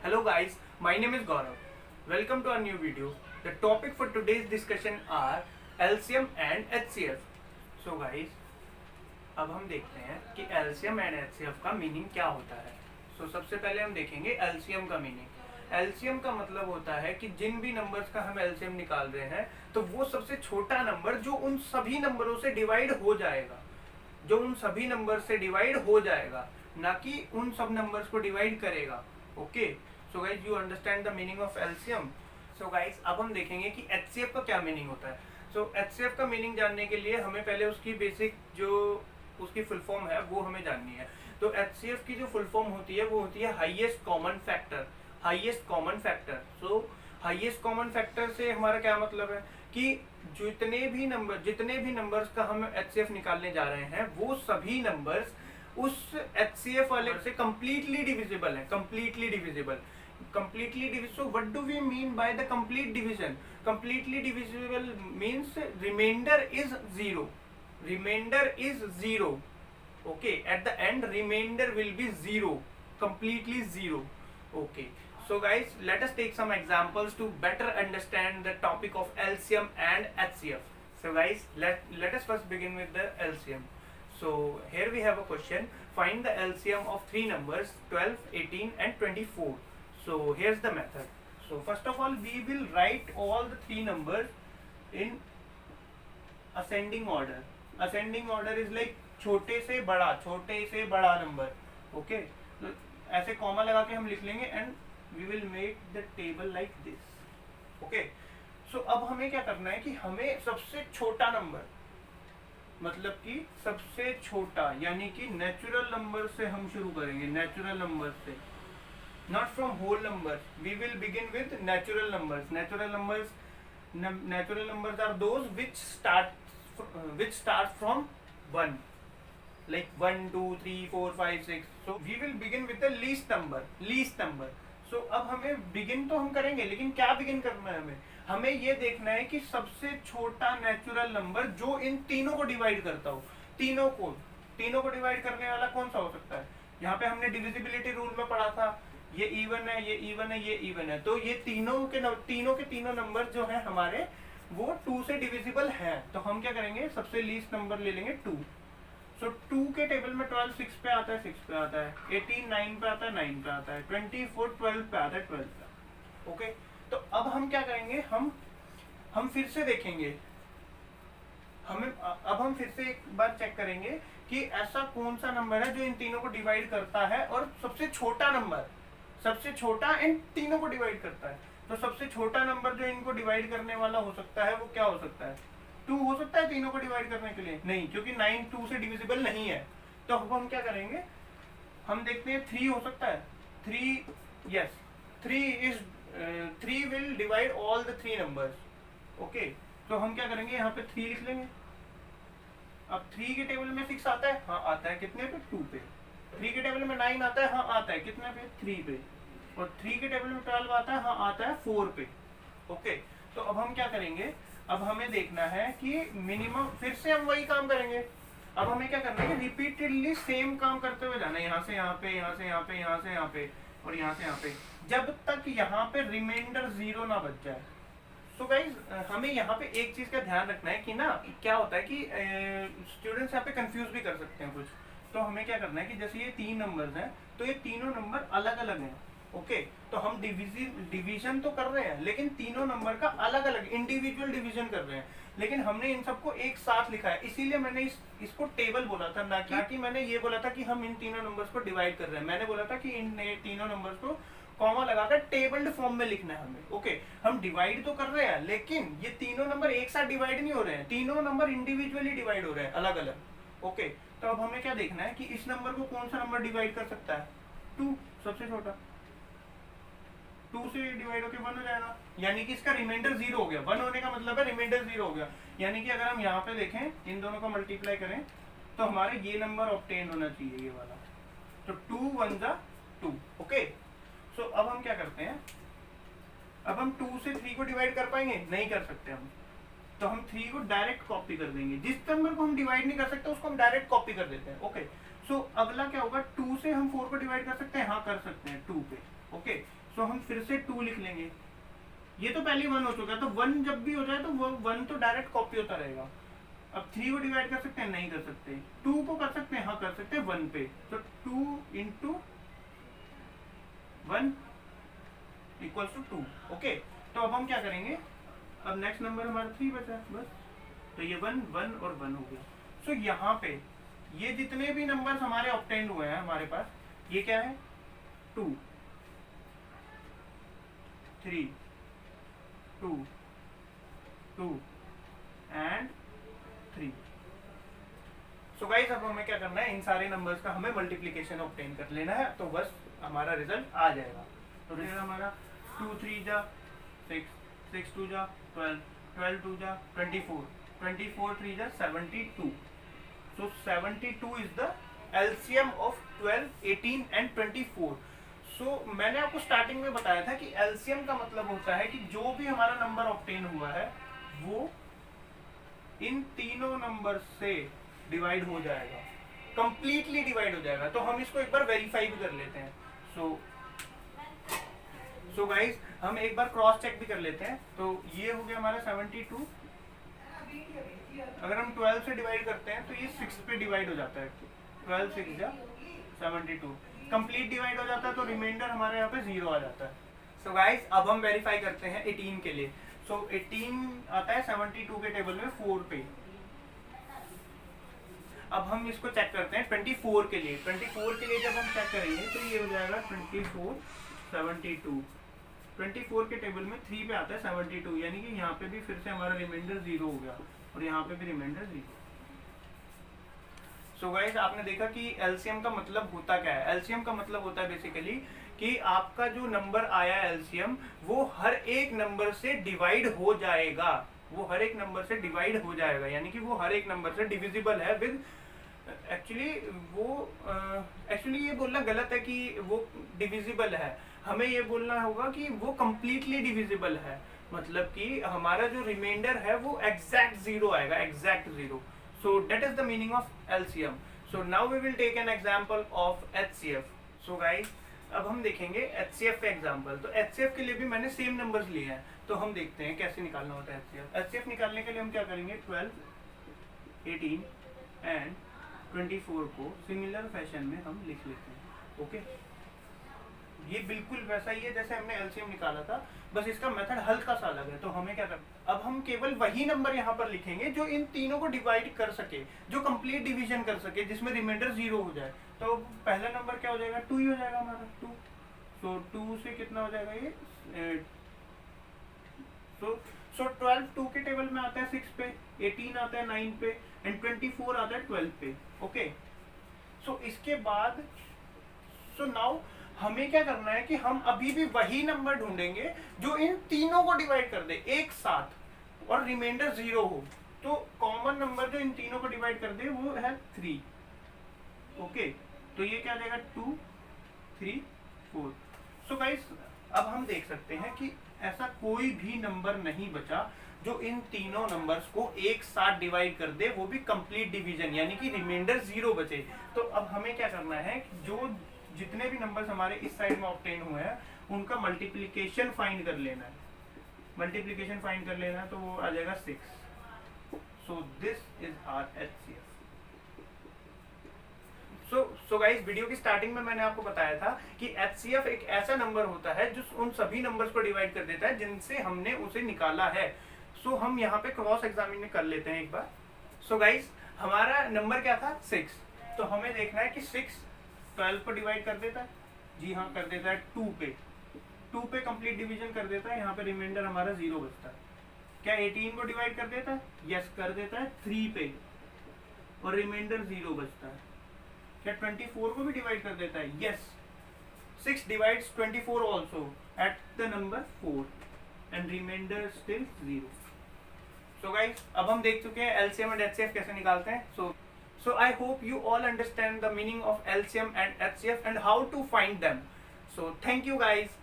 Hello guys, my name is Gaurav. Welcome to our new video. The topic for today's discussion are LCM and HCF. So guys, अब हम देखते हैं कि LCM and HCF का meaning क्या होता है. सबसे पहले हम देखेंगे LCM का मीनिंग. LCM का मतलब होता है कि जिन भी नंबर्स का हम LCM निकाल रहे हैं तो वो सबसे छोटा नंबर जो उन सभी नंबरों से डिवाइड हो जाएगा, ना कि उन सब नंबर्स को डिवाइड करेगा. Okay, so guys you understand the meaning of LCM. So guys अब हम देखेंगे कि एचसीएफ का क्या मीनिंग होता है. एचसीएफ का मीनिंग जानने के लिए हमें पहले उसकी बेसिक जो उसकी फुल फॉर्म है वो हमें जाननी है. तो एचसीएफ की जो फुल फॉर्म होती है वो होती है हाईएस्ट कॉमन फैक्टर. सो हाईएस्ट कॉमन फैक्टर से हमारा क्या मतलब है कि जितने भी नंबर्स का हम एचसीएफ निकालने जा रहे हैं वो सभी नंबर्स उस HCF वाले से completely divisible है. So what do we mean by the complete division? Completely divisible means remainder is zero. Okay, at the end remainder will be zero, completely zero. Okay, so guys let us take some examples to better understand the topic of LCM and HCF. So guys let us first begin with the LCM. So here we have a question. Find the LCM of three numbers 12, 18 and 24. So here's the method. So first of all we will write all the three numbers in ascending order. Ascending order is like छोटे से बड़ा number. Okay, तो ऐसे comma लगा के हम लिख लेंगे and we will make the table like this. Okay, so अब हमें क्या करना है कि हमें सबसे छोटा नंबर मतलब कि सबसे छोटा यानी कि नेचुरल नंबर से हम शुरू करेंगे. नेचुरल नंबर से, not from whole number. We will begin with natural numbers. Natural numbers are those which start from 1, like 1 2 3 4 5 6. so we will begin with the least number. so अब हमें begin तो हम करेंगे लेकिन क्या बिगिन करना है हमें ये देखना है कि सबसे छोटा नेचुरल नंबर जो इन तीनों को डिवाइड करता हो. तीनों को डिवाइड करने वाला कौन सा हो सकता है. यहाँ पे हमने डिविजिबिलिटी रूल में पढ़ा था ये इवन है. तो ये तीनों नंबर जो है हमारे वो 2 से डिविजिबल है. तो हम क्या करेंगे सबसे लीस्ट नंबर ले लेंगे 2. सो 2 के टेबल में 12 6 पे आता है, 18 9 पे आता है, 9 पे आता है, 24 12 पे आता है, 12 पे. ओके, तो अब हम क्या करेंगे हम फिर से देखेंगे. हम फिर से एक बार चेक करेंगे कि ऐसा कौन सा नंबर है जो इन तीनों को डिवाइड करता है और सबसे छोटा इन तीनों को डिवाइड करता है. तो सबसे छोटा नंबर जो इनको डिवाइड करने वाला हो सकता है वो क्या हो सकता है. 2 हो सकता है तीनों को डिवाइड करने के लिए. नहीं, क्योंकि 9 2 से डिविजिबल नहीं है. तो अब हम क्या करेंगे हम देखते हैं 3 हो सकता है. 3 will divide all the 3 numbers. Okay, तो हम क्या करेंगे यहाँ पे 3 लिख लेंगे. अब 3 के टेबल में 6 आता है, हाँ आता है. कितने पे 2 पे. 3 के टेबल में 9 आता है, हाँ आता है. कितने पे 3 पे. और 3 के टेबल में 12 आता है, हाँ आता है 4 पे. ओके, तो अब हम क्या करेंगे अब हमें देखना है कि मिनिमम फिर से हम वही काम करेंगे. अब हमें क्या करना है रिपीटेडली सेम काम करते हुए जाना है. यहाँ से यहाँ पे, यहाँ से यहाँ पे, यहाँ से यहाँ पे और यहाँ से यहाँ पे जब तक यहाँ पे रिमाइंडर 0 ना बच जाए. सो गाइज हमें यहाँ पे एक चीज का ध्यान रखना है कि ना क्या होता है कि स्टूडेंट्स यहाँ पे कंफ्यूज भी कर सकते हैं कुछ. तो हमें क्या करना है कि जैसे ये 3 नंबर्स हैं तो ये तीनों नंबर अलग अलग हैं. ओके, तो हम डिवीजन तो कर रहे हैं लेकिन तीनों नंबर का अलग अलग इंडिविजुअल डिवीजन कर रहे हैं. लेकिन हमने इन सबको एक साथ लिखा है, इसीलिए मैंने इसको टेबल बोला था, ना कि मैंने ये बोला था कि हम इन तीनों नंबर्स को डिवाइड कर रहे हैं. मैंने बोला था कि इन तीनों नंबर्स को कॉमा लगाकर टेबल्ड फॉर्म में लिखना है हमें. ओके, हम डिवाइड तो कर रहे हैं लेकिन ये तीनों नंबर एक साथ डिवाइड नहीं हो रहे हैं. तीनों नंबर इंडिविजुअली डिवाइड हो रहे हैं अलग अलग. ओके, तो अब हमें क्या देखना है कि इस नंबर को कौन सा नंबर डिवाइड कर सकता है. 2, सबसे छोटा. 2 से डिवाइड होकर 1 हो जाएगा, यानी कि इसका रिमाइंडर 0 हो गया. 1 होने का मतलब है रिमाइंडर 0 हो गया. यानी कि अगर हम यहाँ पे देखें इन दोनों को मल्टीप्लाई करें तो हमारे ये नंबर ऑब्टेन होना चाहिए, ये वाला. तो 2 1 जा 2. ओके, सो अब हम क्या करते हैं अब हम 2 से 3 को डिवाइड कर पाएंगे, नहीं कर सकते हम. तो हम 3 को डायरेक्ट कॉपी कर देंगे. जिस नंबर को हम डिवाइड नहीं कर सकते उसको हम डायरेक्ट कॉपी कर देते हैं. ओके, सो अगला क्या होगा, 2 से हम 4 को डिवाइड कर सकते हैं, हाँ कर सकते हैं 2 पे। ओके, सो हम फिर से 2 लिख लेंगे। ये तो पहले 1 हो चुका है, तो 1 जब भी हो जाए तो वो 1 तो डायरेक्ट कॉपी होता रहेगा। अब 3 को डिवाइड कर सकते हैं, नहीं कर सकते। 2 को कर सकते हैं, हाँ कर सकते हैं 1 पे। तो 2 इंटू 1 इक्वल्स टू 2। ओके, तो अब हम क्या करेंगे, अब नेक्स्ट नंबर हमारा 3 बचा है बस। तो ये 1 1 और 1 हो गया। सो यहाँ पे ये जितने भी नंबर्स हमारे ऑब्टेन हुए हैं हमारे पास, ये क्या है, 2 3 2 2 एंड 3। सो गाइस अब हमें क्या करना है, इन सारे नंबर्स का हमें मल्टीप्लिकेशन ऑब्टेन कर लेना है, तो बस हमारा रिजल्ट आ जाएगा। तो रिजल्ट हमारा 2 3 जा 6 6 2 जा 12 12 2 जा 24 24 3 जा 72। So 72 is the LCM of 12, 18 and 24. So मैंने आपको स्टार्टिंग में बताया था कि LCM का मतलब होता है कि जो भी हमारा नंबर ऑब्टेन हुआ है वो इन तीनों नंबर से डिवाइड हो जाएगा, कंप्लीटली डिवाइड हो जाएगा। तो हम इसको एक बार वेरीफाई भी कर लेते हैं। सो गाइस हम एक बार क्रॉस चेक भी कर लेते हैं। तो ये हो गया हमारा 72। अगर हम 12 से डिवाइड करते हैं तो ये 6 पे डिवाइड हो जाता है। 12 6 जा 72 कंप्लीट डिवाइड हो जाता है, तो रिमाइंडर हमारे यहाँ पे 0 आ जाता है। सो गाइस अब हम वेरीफाई करते हैं 18 के लिए। सो 18 आता है 72 के टेबल में 4 पे। अब हम इसको चेक करते हैं 24 के लिए। 24 के लिए जब हम चेक करेंगे तो ये हो जाएगा 24 72। 24 के टेबल में 3 पे आता है 72, यानी कि यहाँ पे भी फिर से हमारा रिमाइंडर 0 हो गया और यहाँ पे भी रिमाइंडर 0। सो गाइस आपने देखा कि एलसीएम का मतलब होता क्या है। एलसीएम का मतलब होता है बेसिकली कि आपका जो नंबर आया एलसीएम वो हर एक नंबर से डिवाइड हो जाएगा, वो हर एक नंबर से डिवाइड हो जाएगा, यानी कि वो हर एक नंबर से डिविजिबल है विद एक्चुअली ये बोलना गलत है कि वो डिविजिबल है। हमें ये बोलना होगा कि वो कंप्लीटली डिविजिबल है, मतलब कि हमारा जो रिमाइंडर है वो एग्जैक्ट 0 आएगा, exact 0। So that is the meaning of LCM. So now we will take an example of HCF. So guys अब हम देखेंगे एचसीएफ का एग्जांपल। तो एचसीएफ के लिए भी मैंने सेम नंबर्स लिए हैं, तो हम देखते हैं कैसे निकालना होता है एचसीएफ। एचसीएफ निकालने के लिए हम क्या करेंगे, 12 18 एंड 24 को सिमिलर फैशन में हम लिख लेते हैं। ओके, ये बिल्कुल वैसा ही है जैसे हमने एलसीएम निकाला था, बस इसका मेथड हल्का सा अलग है। तो हमें क्या करना, अब हम केवल वही नंबर यहाँ पर लिखेंगे जो इन तीनों को डिवाइड कर सके, जो कंप्लीट डिवीजन कर सके, जिसमें रिमाइंडर 0 हो जाए। तो पहला नंबर क्या हो जाएगा, 2 ही हो जाएगा हमारा 2। सो 2 से कितना हो जाएगा ये, सो 12 2 के टेबल में आता है 6 पे, 18 आता है 9 पे एंड 24 आता है 12 पे। ओके, सो इसके बाद सो नाउ हमें क्या करना है कि हम अभी भी वही नंबर ढूंढेंगे जो इन तीनों को डिवाइड कर दे एक साथ और रिमाइंडर 0 हो। तो कॉमन नंबर जो इन तीनों को डिवाइड कर दे वो है 3। ओके, तो ये क्या आ जाएगा 2 3 4। सो गाइस अब हम देख सकते हैं कि ऐसा कोई भी नंबर नहीं बचा जो इन तीनों नंबर्स को एक साथ डिवाइड कर दे, वो भी कंप्लीट डिवीजन, यानी कि रिमाइंडर 0 बचे। तो अब हमें क्या करना है, जो जितने भी नंबर्स हमारे इस साइड में ऑब्टेन हुए हैं उनका मल्टीप्लिकेशन फाइंड कर लेना है। मल्टीप्लिकेशन फाइंड कर लेना है तो वो आ जाएगा 6। So this is our HCF. So guys video की स्टार्टिंग में मैंने आपको बताया था कि एचसीएफ एक ऐसा नंबर होता है जो उन सभी नंबर्स को डिवाइड कर देता है जिनसे हमने उसे निकाला है। सो हम यहाँ पे क्रॉस एग्जामिन कर लेते हैं एक बार। सो गाइस हमारा नंबर क्या था 6, तो हमें देखना है कि 6 12 को डिवाइड कर देता है, जी हाँ कर देता है 2 पे। 2 पे कंप्लीट डिवीजन कर देता है, यहाँ पे रिमाइंडर हमारा 0 बचता है। क्या 18 को डिवाइड कर देता है, यस कर देता है 3 पे और रिमाइंडर 0 बचता है। क्या 24 को भी डिवाइड कर देता है, yes 6 divides 24 also at the number 4 and remainder still 0। So guys अब हम देख चुके हैं एलसीएम एंड एचसीएफ कैसे निकालते हैं। So I hope you all understand the meaning of LCM and HCF and how to find them. So thank you guys.